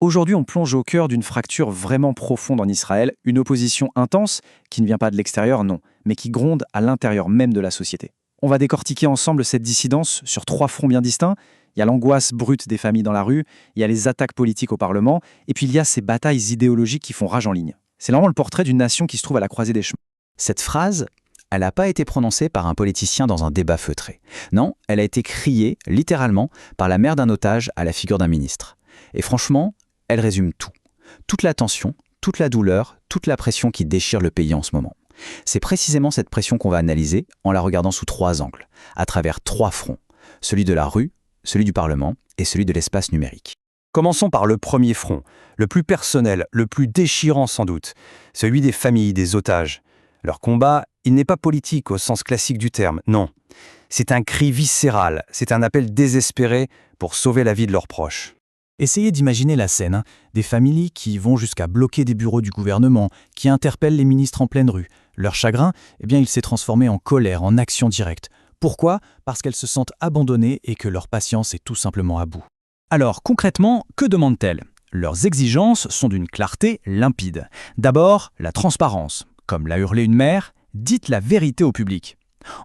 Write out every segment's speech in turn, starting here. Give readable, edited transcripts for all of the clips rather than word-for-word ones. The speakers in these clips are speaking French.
Aujourd'hui, on plonge au cœur d'une fracture vraiment profonde en Israël, une opposition intense qui ne vient pas de l'extérieur, non, mais qui gronde à l'intérieur même de la société. On va décortiquer ensemble cette dissidence sur trois fronts bien distincts. Il y a l'angoisse brute des familles dans la rue, il y a les attaques politiques au Parlement, et puis il y a ces batailles idéologiques qui font rage en ligne. C'est vraiment le portrait d'une nation qui se trouve à la croisée des chemins. Cette phrase, elle n'a pas été prononcée par un politicien dans un débat feutré. Non, elle a été criée, littéralement, par la mère d'un otage à la figure d'un ministre. Et franchement, elle résume tout. Toute la tension, toute la douleur, toute la pression qui déchire le pays en ce moment. C'est précisément cette pression qu'on va analyser en la regardant sous trois angles, à travers trois fronts. Celui de la rue, celui du Parlement et celui de l'espace numérique. Commençons par le premier front, le plus personnel, le plus déchirant sans doute, celui des familles, des otages. Leur combat, il n'est pas politique au sens classique du terme, non. C'est un cri viscéral, c'est un appel désespéré pour sauver la vie de leurs proches. Essayez d'imaginer la scène, des familles qui vont jusqu'à bloquer des bureaux du gouvernement, qui interpellent les ministres en pleine rue. Leur chagrin, il s'est transformé en colère, en action directe. Pourquoi ? Parce qu'elles se sentent abandonnées et que leur patience est tout simplement à bout. Alors, concrètement, que demandent-elles ? Leurs exigences sont d'une clarté limpide. D'abord, la transparence. Comme l'a hurlé une mère, dites la vérité au public.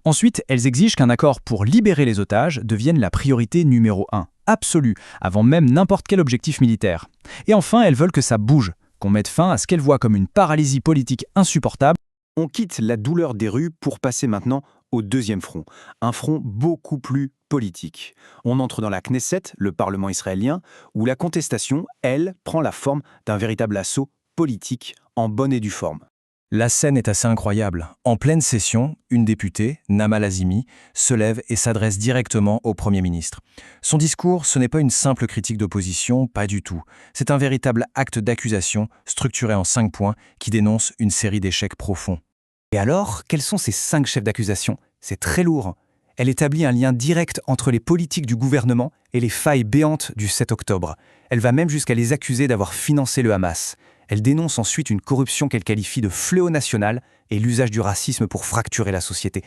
Ensuite, elles exigent qu'un accord pour libérer les otages devienne la priorité numéro 1, absolue, avant même n'importe quel objectif militaire. Et enfin, elles veulent que ça bouge, qu'on mette fin à ce qu'elles voient comme une paralysie politique insupportable. On quitte la douleur des rues pour passer maintenant au deuxième front, un front beaucoup plus politique. On entre dans la Knesset, le Parlement israélien, où la contestation, elle, prend la forme d'un véritable assaut politique en bonne et due forme. La scène est assez incroyable. En pleine session, une députée, Naama Lazimi, se lève et s'adresse directement au Premier ministre. Son discours, ce n'est pas une simple critique d'opposition, pas du tout. C'est un véritable acte d'accusation, structuré en 5 points, qui dénonce une série d'échecs profonds. Et alors, quels sont ces 5 chefs d'accusation ? C'est très lourd. Elle établit un lien direct entre les politiques du gouvernement et les failles béantes du 7 octobre. Elle va même jusqu'à les accuser d'avoir financé le Hamas. Elle dénonce ensuite une corruption qu'elle qualifie de fléau national et l'usage du racisme pour fracturer la société.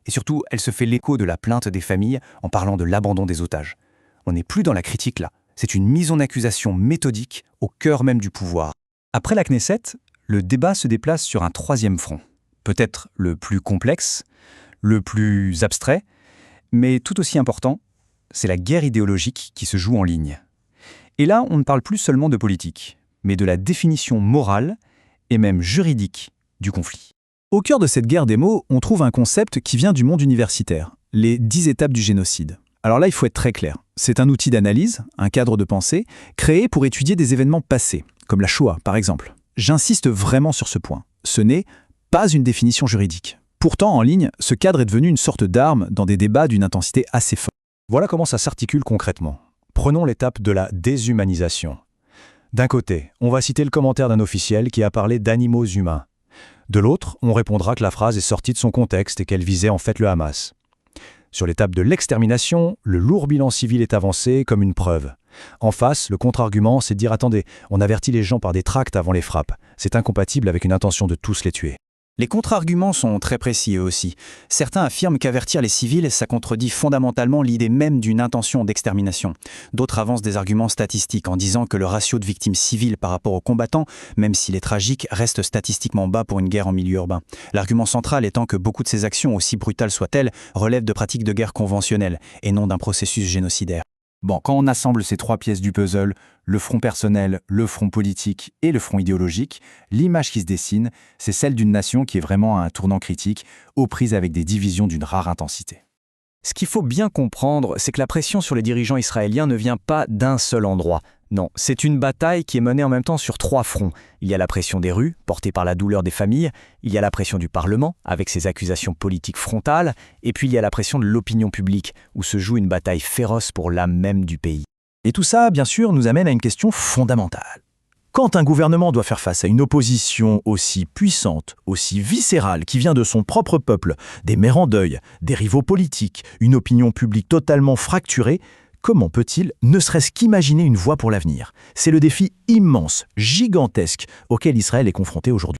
Et surtout, elle se fait l'écho de la plainte des familles en parlant de l'abandon des otages. On n'est plus dans la critique là. C'est une mise en accusation méthodique au cœur même du pouvoir. Après la Knesset, le débat se déplace sur un troisième front. Peut-être le plus complexe, le plus abstrait, mais tout aussi important, c'est la guerre idéologique qui se joue en ligne. Et là, on ne parle plus seulement de politique, mais de la définition morale et même juridique du conflit. Au cœur de cette guerre des mots, on trouve un concept qui vient du monde universitaire, les 10 étapes du génocide. Alors là, il faut être très clair. C'est un outil d'analyse, un cadre de pensée, créé pour étudier des événements passés, comme la Shoah par exemple. J'insiste vraiment sur ce point. Ce n'est pas une définition juridique. Pourtant, en ligne, ce cadre est devenu une sorte d'arme dans des débats d'une intensité assez forte. Voilà comment ça s'articule concrètement. Prenons l'étape de la déshumanisation. D'un côté, on va citer le commentaire d'un officiel qui a parlé d'animaux humains. De l'autre, on répondra que la phrase est sortie de son contexte et qu'elle visait en fait le Hamas. Sur l'étape de l'extermination, le lourd bilan civil est avancé comme une preuve. En face, le contre-argument, c'est de dire « Attendez, on avertit les gens par des tracts avant les frappes. C'est incompatible avec une intention de tous les tuer. » Les contre-arguments sont très précis eux aussi. Certains affirment qu'avertir les civils, ça contredit fondamentalement l'idée même d'une intention d'extermination. D'autres avancent des arguments statistiques en disant que le ratio de victimes civiles par rapport aux combattants, même s'il est tragique, reste statistiquement bas pour une guerre en milieu urbain. L'argument central étant que beaucoup de ces actions, aussi brutales soient-elles, relèvent de pratiques de guerre conventionnelles et non d'un processus génocidaire. Bon, quand on assemble ces 3 pièces du puzzle, le front personnel, le front politique et le front idéologique, l'image qui se dessine, c'est celle d'une nation qui est vraiment à un tournant critique, aux prises avec des divisions d'une rare intensité. Ce qu'il faut bien comprendre, c'est que la pression sur les dirigeants israéliens ne vient pas d'un seul endroit. Non, c'est une bataille qui est menée en même temps sur 3 fronts. Il y a la pression des rues, portée par la douleur des familles, il y a la pression du Parlement, avec ses accusations politiques frontales, et puis il y a la pression de l'opinion publique, où se joue une bataille féroce pour l'âme même du pays. Et tout ça, bien sûr, nous amène à une question fondamentale. Quand un gouvernement doit faire face à une opposition aussi puissante, aussi viscérale, qui vient de son propre peuple, des mères en deuil, des rivaux politiques, une opinion publique totalement fracturée, comment peut-il ne serait-ce qu'imaginer une voie pour l'avenir ? C'est le défi immense, gigantesque, auquel Israël est confronté aujourd'hui.